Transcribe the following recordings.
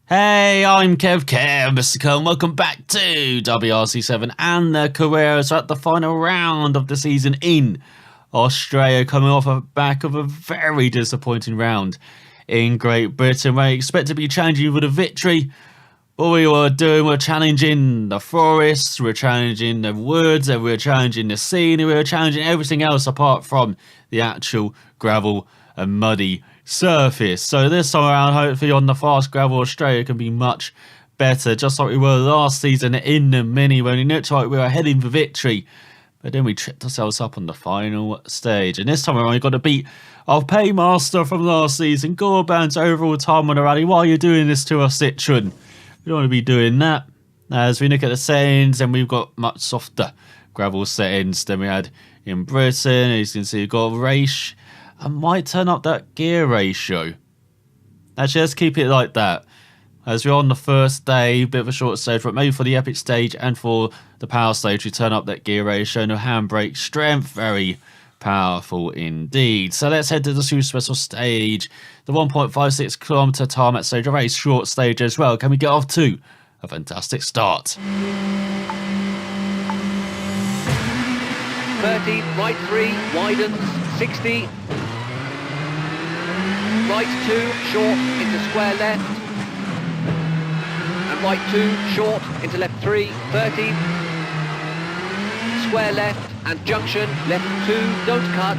Hey, I'm Mr. Cole, and welcome back to WRC 7 and the Carreras at the final round of the season in Australia, coming off the back of a very disappointing round in Great Britain. We expect to be challenging for the victory. What we were doing, we're challenging the forests, we're challenging the woods, and we're challenging the scene, and we're challenging everything else apart from the actual gravel and muddy surface. So this time around, hopefully on the fast gravel, Australia can be much better, just like we were last season in the mini, when it looked like we were heading for victory. But then we tripped ourselves up on the final stage. And this time around, we've got to beat our paymaster from last season, Gorban's overall time on the rally. Why are you doing this to us, Citroen? We don't want to be doing that. As we look at the settings, and we've got much softer gravel settings than we had in Britain. As you can see, we've got a race. I might turn up that gear ratio. Actually, let's keep it like that. As we're on the first day, bit of a short stage, but maybe for the epic stage and for the power stage, we turn up that gear ratio. No handbrake strength, very powerful indeed. So let's head to the super special stage, the 1.56 kilometer tarmac stage, a very short stage as well. Can we get off to a fantastic start? 30, right 3, widens, 60. Right 2, short, into square left. And right 2, short, into left 3, 30. Square left and junction, left 2, don't cut.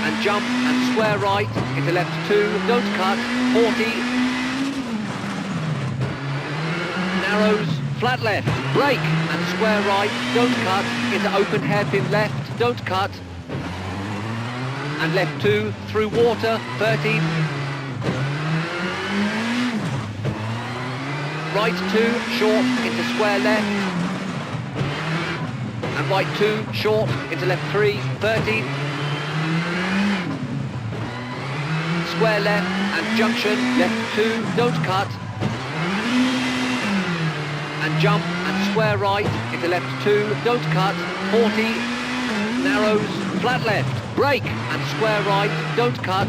And jump and square right, into left 2, don't cut, 40. Narrows, flat left, brake and square right, don't cut, into open hairpin left, don't cut. And left 2, through water, 30. Right 2, short, into square left. And right 2, short, into left 3, 30. Square left and junction, left 2, don't cut. And jump and square right, into left 2, don't cut, 40. Narrows, flat left, brake and square right, don't cut.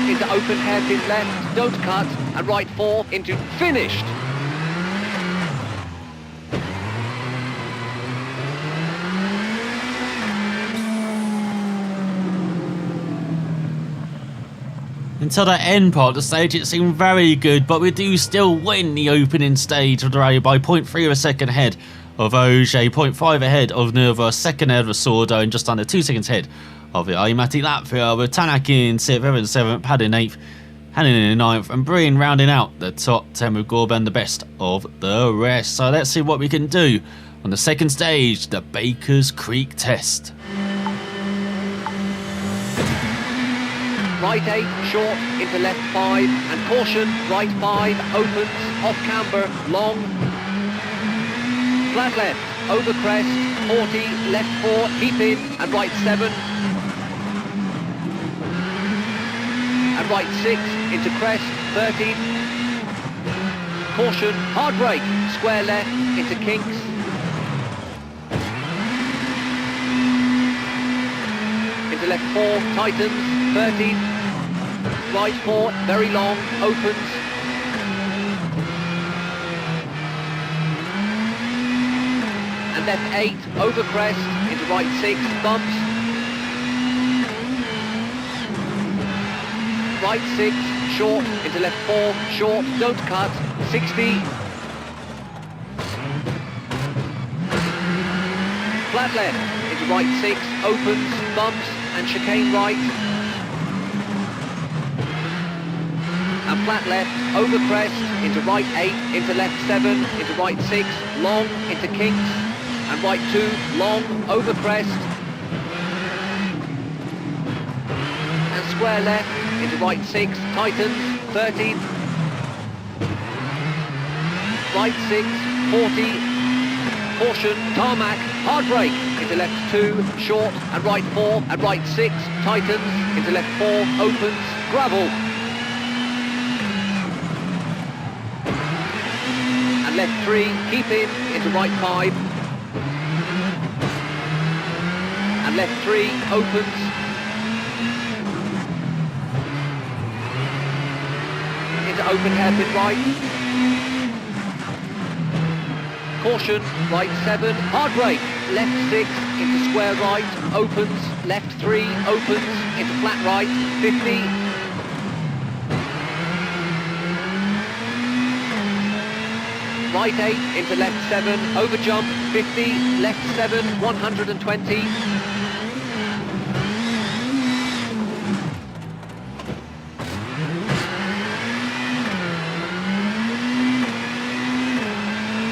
Into open hairpin left, don't cut, and right 4 into finished. Until the end part of the stage, it seemed very good, but we do still win the opening stage of the rally by 0.3 of a second ahead of Ogier, 0.5 ahead of Nerva, second ahead of Sordo, and just under 2 seconds ahead of the Imati Latvia, with Tanak in 6th, Evans 7th, Pad in 8th, Hannon in 9th, and Breen rounding out the top 10 with Gorban the best of the rest. So let's see what we can do on the second stage, the Baker's Creek test. Right 8, short, into left 5, and caution, right 5, opens, off camber, long. Flat left, over crest, 40, left 4, keep in, and right 7. And right 6, into crest, 30. Caution, hard brake, square left, into kinks. Into left 4, tightens, 30. Right 4, very long, opens. And left 8, over crest, into right 6, bumps. Right 6, short, into left 4, short, don't cut, 60. Flat left, into right 6, opens, bumps, and chicane right. And flat left, over crest, into right 8, into left 7, into right 6, long, into kinks, and right 2, long, over crest, and square left, into right 6, tightens, 30, right 6, 40, caution, tarmac, hard brake, into left 2, short, and right 4, and right 6, tightens, into left 4, opens, gravel. Left 3, keep in, into right 5. And left 3, opens. into open hairpin right. Caution, right 7, hard brake, left 6, into square right, opens, left 3, opens, into flat right, 50. Right 8, into left 7, over jump, 50, left 7, 120.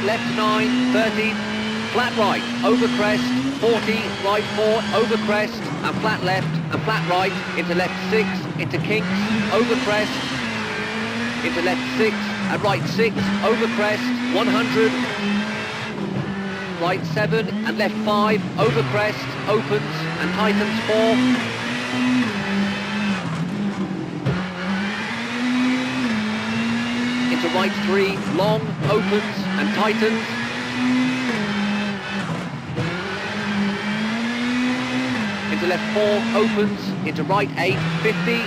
Left 9, 30, flat right, over crest, 40, right 4, over crest, and flat left, and flat right, into left 6, into kinks, over crest, into left 6, and right 6, over crest, 100, right 7, and left 5, over crest, opens, and tightens 4. Into right 3, long, opens, and tightens. Into left 4, opens, into right 8, 50.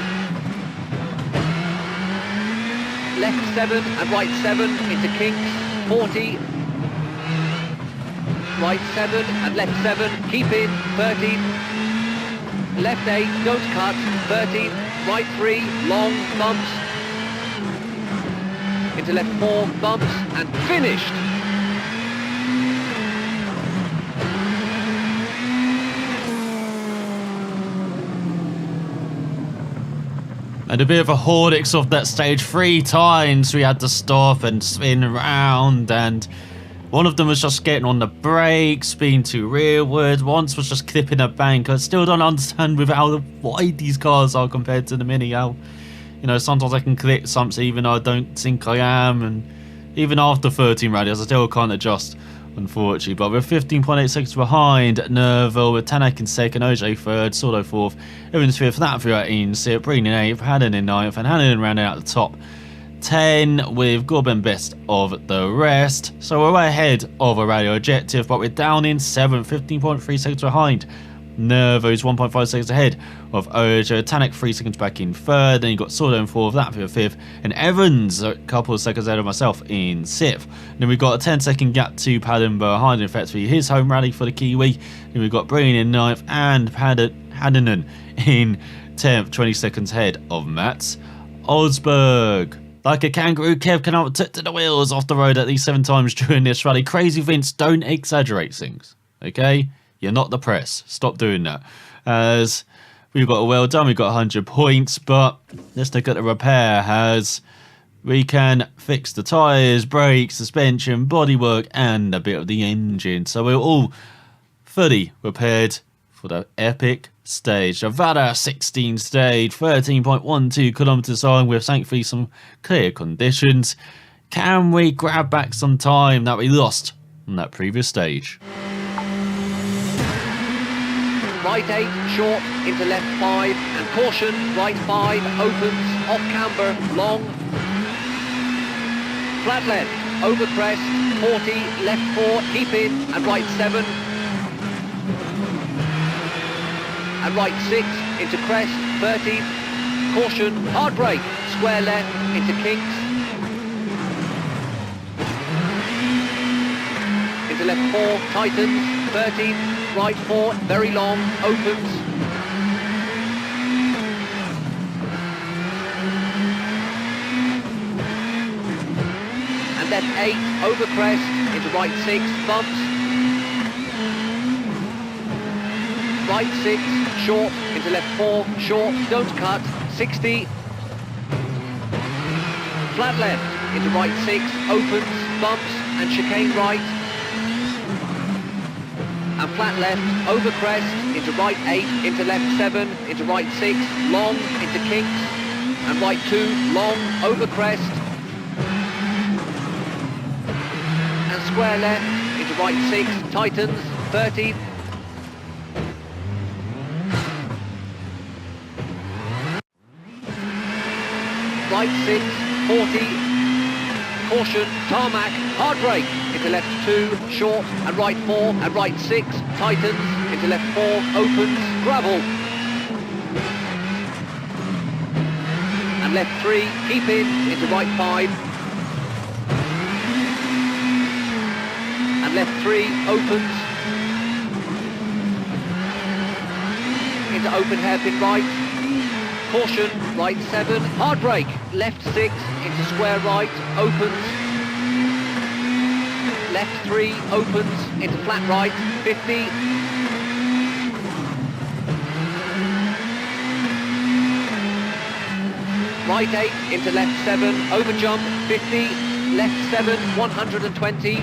Left 7 and right 7, into kinks, 40. Right 7 and left 7, keep in, 30. Left 8, don't cut, 30. Right 3, long, bumps. Into left 4, bumps, and finished. And a bit of a Horlicks off that stage. 3 times we had to stop and spin around, and one of them was just getting on the brakes, being too rearward. Once was just clipping a bank. I still don't understand with how wide these cars are compared to the Mini. How, you know, sometimes I can clip something even though I don't think I am, and even after 13 rallies I still can't adjust, unfortunately. But we're 15.8 seconds behind Nerval, with Tanak in second, OJ third, Sordo fourth, Evans fifth, Latvia in sixth, Breen in eighth, Haddon in ninth, and Haddon rounding out the top 10 with Gorben best of the rest. So we're way ahead of a rally objective, but we're down in 7th, 15.3 seconds behind. Nervo's 1.5 seconds ahead of Ojo. Tanak 3 seconds back in third. Then you've got Sordo in fourth, Latvia fifth, and Evans a couple of seconds ahead of myself in 6th. Then we've got a 10-second gap to Padden behind, effectively his home rally for the Kiwi. Then we've got Breen in 9th and Haddenen in 10th, 20 seconds ahead of Mats Osberg. Like a kangaroo, Kev can up to the wheels off the road at least 7 times during this rally. Crazy Vince, don't exaggerate things, okay? You're not the press. Stop doing that. As we've got a well done, we've got 100 points, but let's look at the repair as we can fix the tyres, brakes, suspension, bodywork, and a bit of the engine. So we're all fully repaired for the epic stage. The Vada 16 stage, 13.12 kilometers long with thankfully some clear conditions. Can we grab back some time that we lost on that previous stage? Right 8, short, into left 5, and caution, right 5, opens, off camber, long. Flat left, over crest, 40, left 4, keep in, and right 7. And right 6, into crest, 30. Caution, hard brake, square left, into kinks. Into left 4, tightens, 30. Right 4, very long, opens. And left 8, over crest, into right 6, bumps. Right 6, short, into left 4, short, don't cut, 60. Flat left, into right 6, opens, bumps, and chicane right. And flat left, over crest, into right 8, into left 7, into right 6, long, into kinks, and right 2, long, over crest, and square left, into right 6, tightens, 30, right 6, 40, caution, tarmac, hard brake, into left 2, short, and right 4, and right 6, tightens, into left 4, opens, gravel. And left 3, keep in, into right 5. And left 3, opens. Into open hairpin right. Caution, right 7, hard brake. Left 6, into square right, opens. Left 3, opens, into flat right, 50. Right 8, into left 7, over jump, 50. Left 7, 120.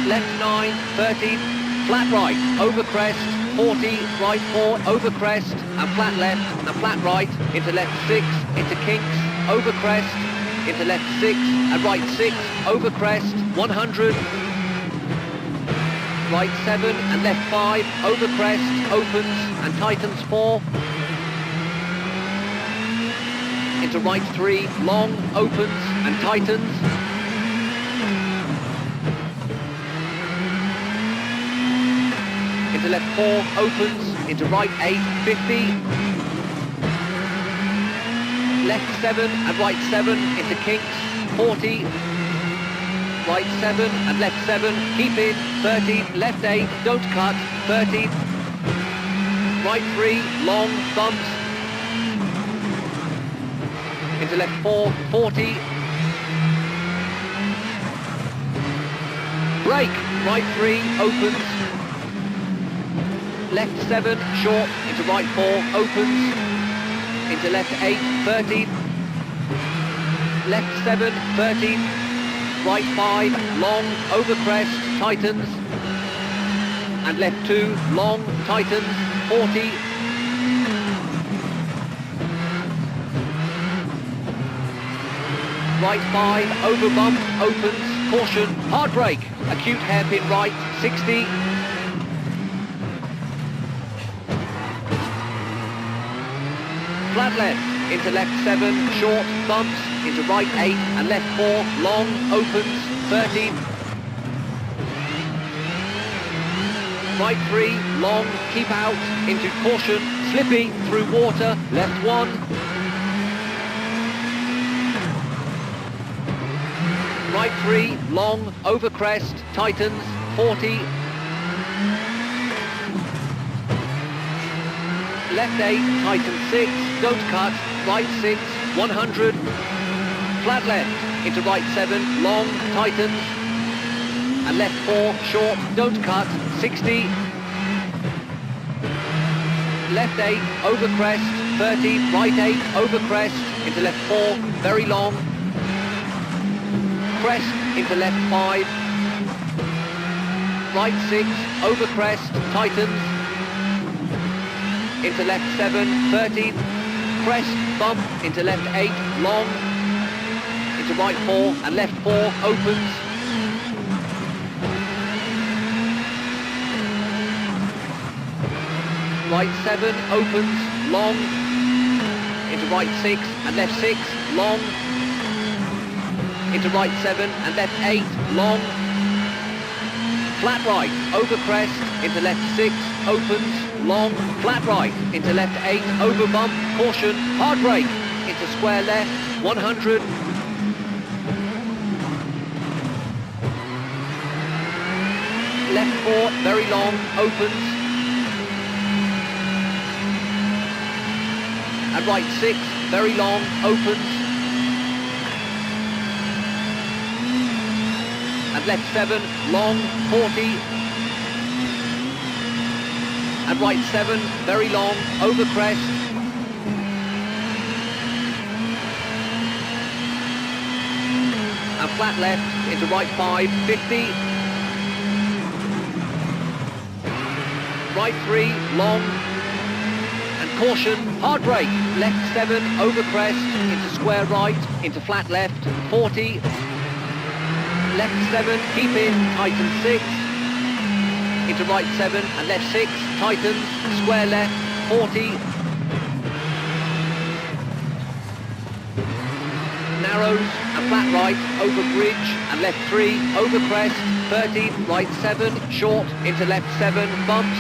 Left 9, 30, flat right, over crest, 40, right 4, over crest, and flat left, and flat right, into left 6, into kinks, over crest, into left 6, and right 6, over crest, 100, right 7, and left 5, over crest, opens, and tightens 4, into right 3, long, opens, and tightens, into left 4, opens, into right 8, 50, left 7 and right 7, into kinks, 40, right 7 and left 7, keep in, 30, left 8, don't cut, 30, right 3, long, bumps, into left 4, 40, brake, right 3, opens, left 7, short, into right 4, opens, into left 8, 30, left 7, 30, right 5, long, over crest, tightens, and left 2, long, tightens, 40, right 5, over bump, opens, caution, hard brake, acute hairpin right, 60, flat left, into left 7, short, bumps, into right 8 and left 4, long, opens, 30. Right 3, long, keep out, into caution, slippy, through water, left 1. Right 3, long, over crest, tightens, 40. Left 8, tightens 6, don't cut, right 6, 100. Flat left, into right 7, long, tightens, and left 4, short, don't cut, 60. Left 8, over crest, 30, right 8, over crest, into left 4, very long. Crest, into left 5. Right 6, over crest, tightens, into left 7, 30, crest, bump, into left 8, long, into right 4 and left 4, opens, right 7, opens, long, into right 6 and left 6, long, into right 7 and left 8, long, flat right, over crest, into left 6, opens, long, flat right, into left 8, over bump, caution, hard brake, into square left, 100. Left 4, very long, opens. And right 6, very long, opens. And left 7, long, 40. And right 7, very long, over crest. And flat left, into right 5, 50. Right 3, long. And caution, hard brake, left 7, over crest, into square right, into flat left, 40. Left 7, keep in, tighten 6. Into right 7 and left 6, tightens, square left, 40. Narrows and flat right, over bridge, and left 3, over crest, 13, right 7, short, into left 7, bumps,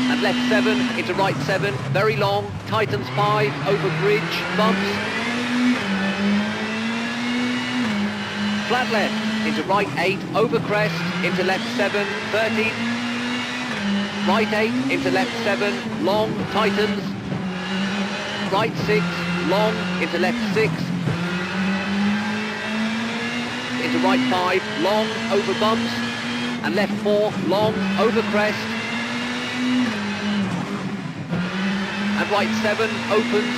and left 7, into right 7, very long, tightens 5, over bridge, bumps, flat left, into right 8, over crest, into left 7, 13, right 8, into left 7, long, tightens, right 6, long, into left 6, into right 5, long, over bumps, and left 4, long, over crest, and right 7, opens,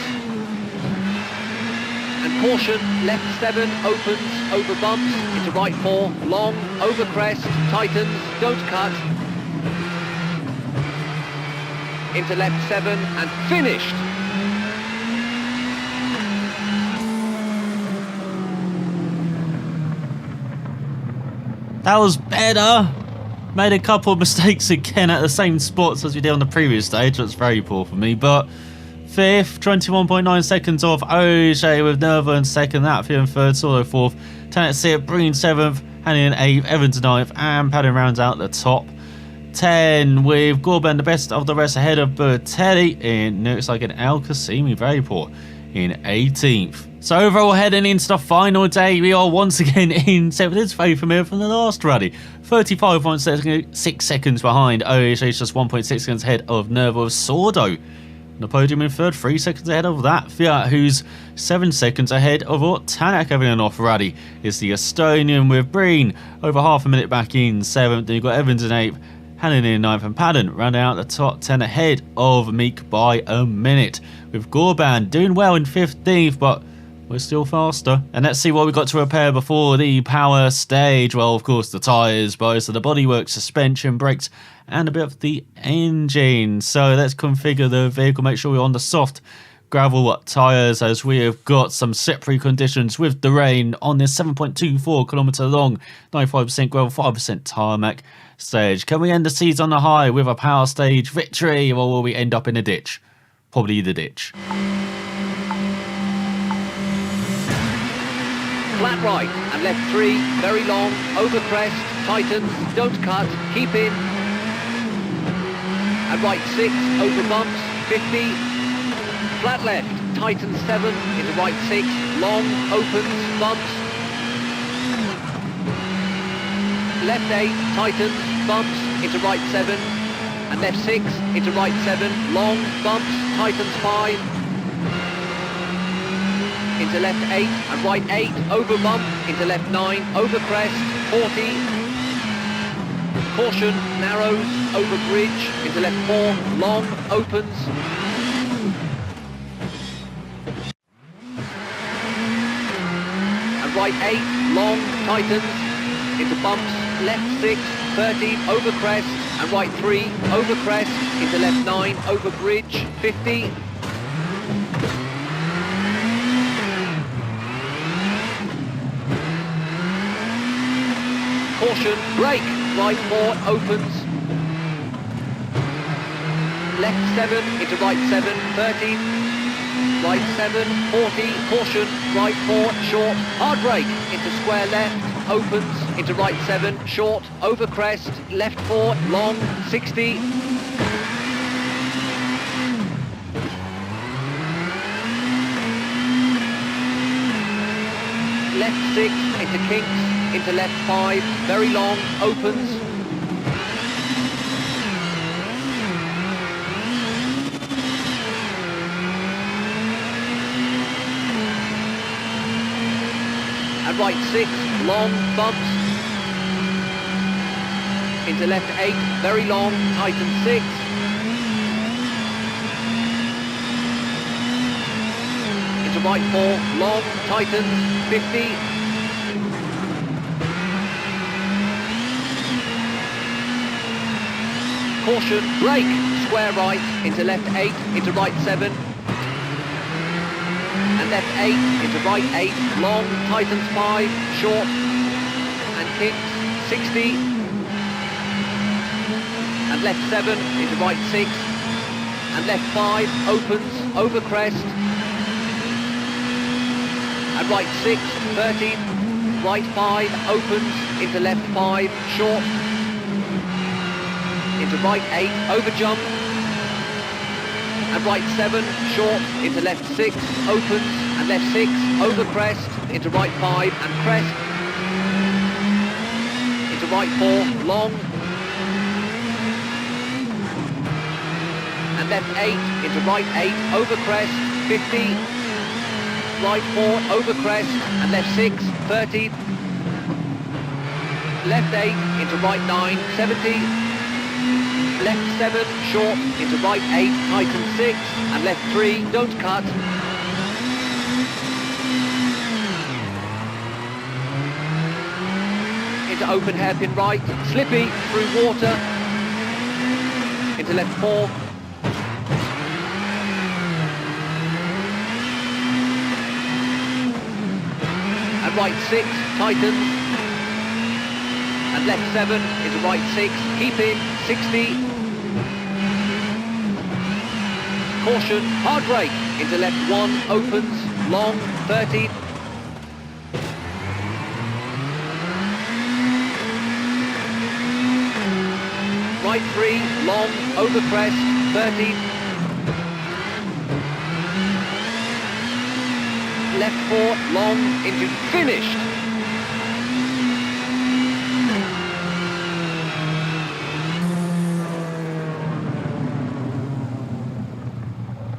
and caution, left 7, opens, over bumps, into right 4, long, over crest, tightens, don't cut, into left 7, and finished. That was better. Made a couple of mistakes again at the same spots as we did on the previous stage. That's very poor for me. But 5th, 21.9 seconds off. O'Shea with Nerva in 2nd. Latvian in 3rd. Solo 4th. Tanak Sip, Breen 7th. Hanny in 8th. Evans 9th. And Padden rounds out the top 10 with Gorban the best of the rest ahead of Bertelli in looks like an El Qasimi, very poor, in 18th. So overall, heading into the final day, we are once again in 7th. It's very familiar from the last rally. 35.6 seconds behind. OHH just 1.6 seconds ahead of Nerva of Sordo. The podium in 3rd, 3 seconds ahead of that. Fiat, who's 7 seconds ahead of what Tanak having an off rally. It's the Estonian with Breen over half a minute back in 7th. Then you've got Evans in 8th. Hannon in 9th and Padden rounding out the top 10 ahead of Meek by a minute. With Gorban doing well in 15th, but we're still faster. And let's see what we've got to repair before the power stage. Well, of course, the tyres, both of the bodywork, suspension, brakes, and a bit of the engine. So let's configure the vehicle, make sure we're on the soft gravel tyres, as we have got some slippery conditions with the rain on this 7.24 kilometre long, 95% gravel, 5% tarmac stage. Can we end the season on the high with a power stage victory, or will we end up in a ditch? Probably the ditch. Flat right and left 3, very long, over crest, tightens, don't cut, keep in, and right 6, over bumps, 50, flat left, tightens 7, into right 6, long, opens, bumps, left 8, tightens, bumps, into right 7, and left 6, into right 7, long, bumps, tightens 5, into left 8, and right 8, over bump, into left 9, over crest, 40, caution, narrows, over bridge, into left 4, long, opens, and right 8, long, tightens, into bumps, left 6, 30, over crest, and right 3, over crest, into left 9, over bridge, 50, caution, brake, right 4, opens, left 7, into right 7, 30, right 7, 40, caution, right 4, short, hard brake, into square left, opens, into right 7, short, over crest, left 4, long, 60, left 6, into kinks, into left 5, very long, opens, and right 6, long, bumps, into left 8, very long, tighten 6, into right 4, long, tightens, 50, caution, brake, square right, into left 8, into right 7, and left 8, into right 8, long, tightens 5, short, and kicks, 60, and left 7, into right 6, and left 5, opens, over crest, and right 6, 13, right 5, opens, into left 5, short, into right 8, over jump, and right 7, short, into left 6, opens, and left 6, over crest, into right 5, and crest, into right 4, long, and left 8, into right 8, over crest, 50, right 4, over crest, and left 6, 30, left 8, into right 9, 70, left 7, short, into right 8, tighten 6, and left 3, don't cut. Into open hairpin right, slippy, through water, into left 4, and right 6, tightens, and left 7 into right 6, keep in, 60, caution, hard brake, into left 1, opens, long, 30, right 3, long, over crest, 30, left 4, long, into finished.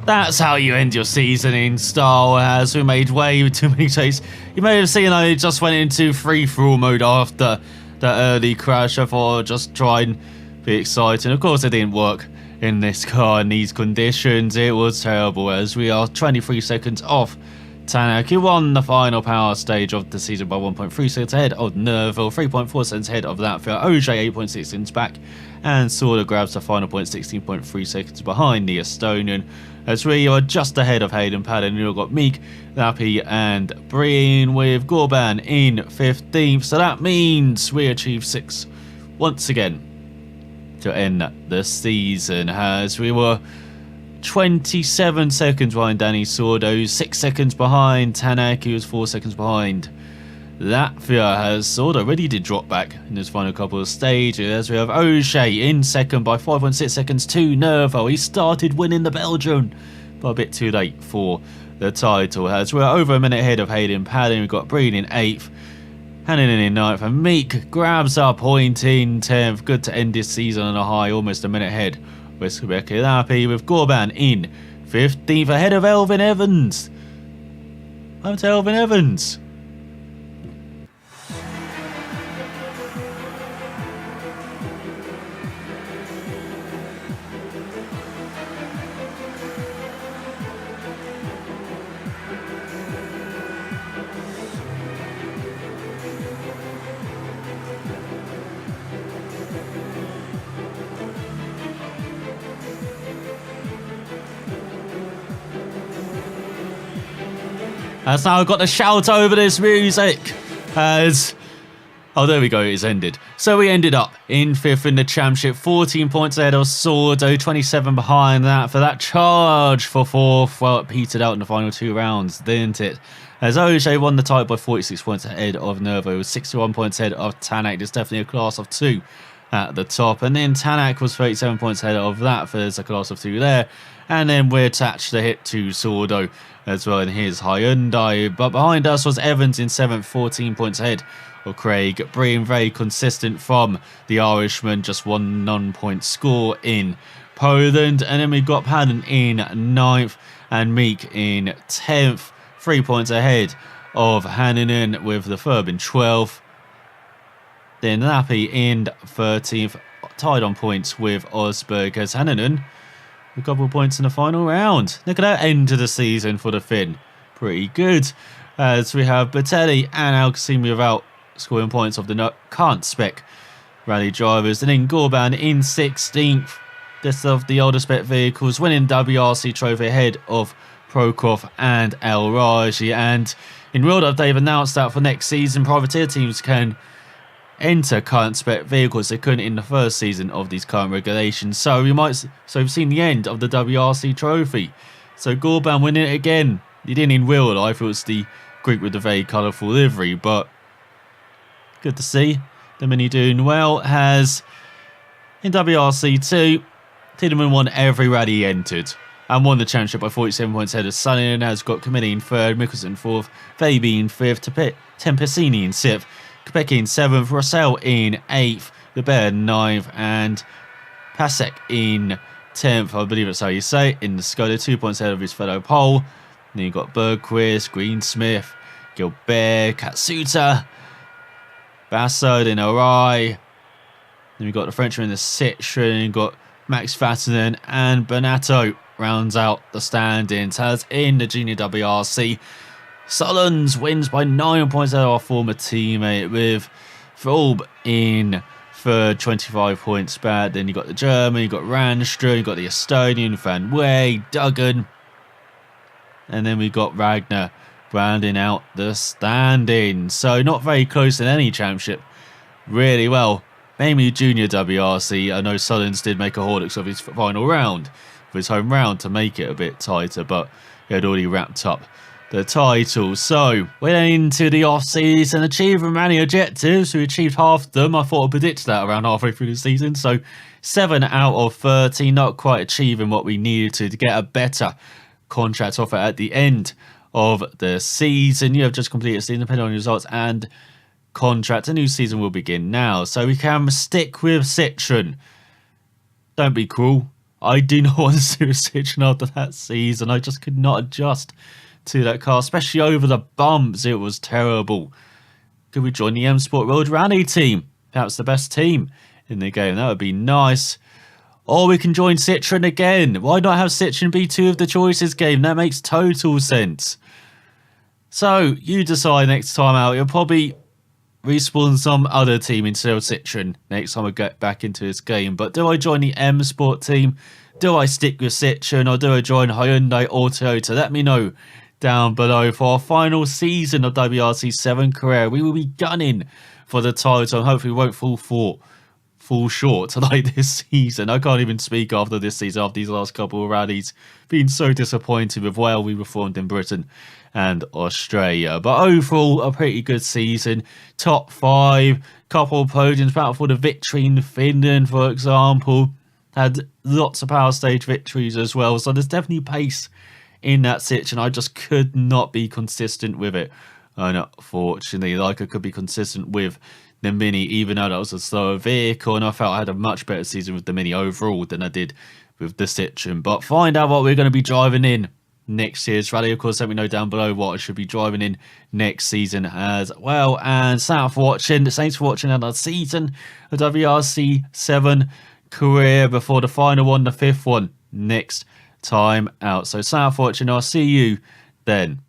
That's how you end your season in style, as we made way too many mistakes. You may have seen I just went into free-for-all mode after that early crash. I thought I'd just try and be exciting. Of course, it didn't work in this car in these conditions. It was terrible, as we are 23 seconds off Tanak, who won the final power stage of the season by 1.3 seconds ahead of Nerville, 3.4 seconds ahead of Latvia, OJ 8.6 seconds back, and Sorda grabs the final point 16.3 seconds behind the Estonian, as we are just ahead of Hayden Padden, who got Meek, Lappi and Breen, with Gorban in 15th. So that means we achieved 6 once again to end the season, as we were 27 seconds behind Danny Sordo, 6 seconds behind Tanak, who was 4 seconds behind Latvia, as Sordo already did drop back in his final couple of stages, as we have O'Shea in second by 5.6 seconds to Nervo. He started winning the Belgian, but a bit too late for the title, as we're over a minute ahead of Hayden Padden. We've got Breen in 8th, Hannon in 9th, and Meek grabs our point in 10th. Good to end this season on a high, almost a minute ahead with Rebecca Lappi, with Gorban in 15th ahead of Elvin Evans. I'm to Elvin Evans. As now I've got to shout over this music as... Oh, there we go, it's ended. So we ended up in 5th in the championship, 14 points ahead of Sordo, 27 behind that for that charge for 4th. Well, it petered out in the final 2 rounds, didn't it? As OJ won the title by 46 points ahead of Nervo, 61 points ahead of Tanak. There's definitely a class of 2 at the top. And then Tanak was 37 points ahead of that, for there's a class of 2 there. And then we attached the hit to Sordo as well in his Hyundai. But behind us was Evans in 7th, 14 points ahead of Craig Breen. Very consistent from the Irishman, just 1 non-point score in Poland. And then we've got Padden in 9th and Meek in 10th, 3 points ahead of Hannanen, with the Ferb in 12th. Then Lappi in 13th, tied on points with Osberg, as Hannanen a couple of points in the final round. Look at that end to the season for the Finn. Pretty good. As we have Bertelli and Alcassimi without scoring points of the can't spec rally drivers. And then Gorban in 16th. This of the older spec vehicles, winning WRC trophy ahead of Prokop and El Raji. And in World Up, they've announced that for next season, privateer teams can enter current spec vehicles they couldn't in the first season of these current regulations. So we've seen the end of the WRC trophy. So Gorban winning it again. He didn't in real life, it was the Greek with a very colourful livery, but good to see. The Mini doing well. Has in WRC2, Tiedemann won every rally he entered and won the championship by 47 points ahead of Suninen. Has got Comini in third, Mikkelsen fourth, Fabi in fifth, Tempesini in sixth, Kopecky in seventh, Rossell in eighth, Lebert ninth, and Pasek in 10th, I believe that's how you say it, in the Skoda, 2 points ahead of his fellow Pole. Then you've got Bergquist, Greensmith, Gilbert, Katsuta, Basso, then Arai. Then we've got the Frenchman in the Citroen, you've got Max Vatanen, and Bonato rounds out the standings. As in the Junior WRC, Sullens wins by 9 points out of our former teammate, with Fulb in third, 25 points back. Then you got the German, you got Randstrom, you got the Estonian, Van Wey, Duggan, and then we got Ragnar rounding out the standings. So not very close in any championship, really well. Mainly Junior WRC. I know Sullens did make a Horlicks of his final round, of his home round, to make it a bit tighter, but he had already wrapped up the title. So we're into the off-season, achieving many objectives. We achieved half of them. I thought I predicted that around halfway through the season. So 7 out of 13, not quite achieving what we needed to get a better contract offer at the end of the season. You have just completed a season, depending on your results and contract. A new season will begin now, so we can stick with Citroen. Don't be cruel. I do not want to see Citroen after that season. I just could not adjust to that car, especially over the bumps. It was terrible. Could we join the M Sport World Rally team? Perhaps the best team in the game. That would be nice. Or we can join Citroen again. Why not have Citroen be 2 of the choices game? That makes total sense. So you decide next time out. You'll probably respawn some other team instead of Citroen next time I get back into this game. But do I join the M Sport team? Do I stick with Citroen, or do I join Hyundai or Toyota? Let me know down below. For our final season of WRC 7 career, we will be gunning for the title and hopefully we won't fall short like this season. I can't even speak after this season, after these last couple of rallies. Been so disappointed with how we performed in Britain and Australia. But overall, a pretty good season. Top 5, couple of podiums, battle for the victory in Finland, for example. Had lots of power stage victories as well. So there's definitely pace in that Citroen. I just could not be consistent with it. Unfortunately, like I could be consistent with the Mini, even though that was a slower vehicle, and I felt I had a much better season with the Mini overall than I did with the Citroen. But find out what we're going to be driving in next year's rally. Of course, let me know down below what I should be driving in next season as well. And thanks for watching another season of WRC 7 career before the final one, the 5th one, next time out. So thanks for watching. I'll see you then.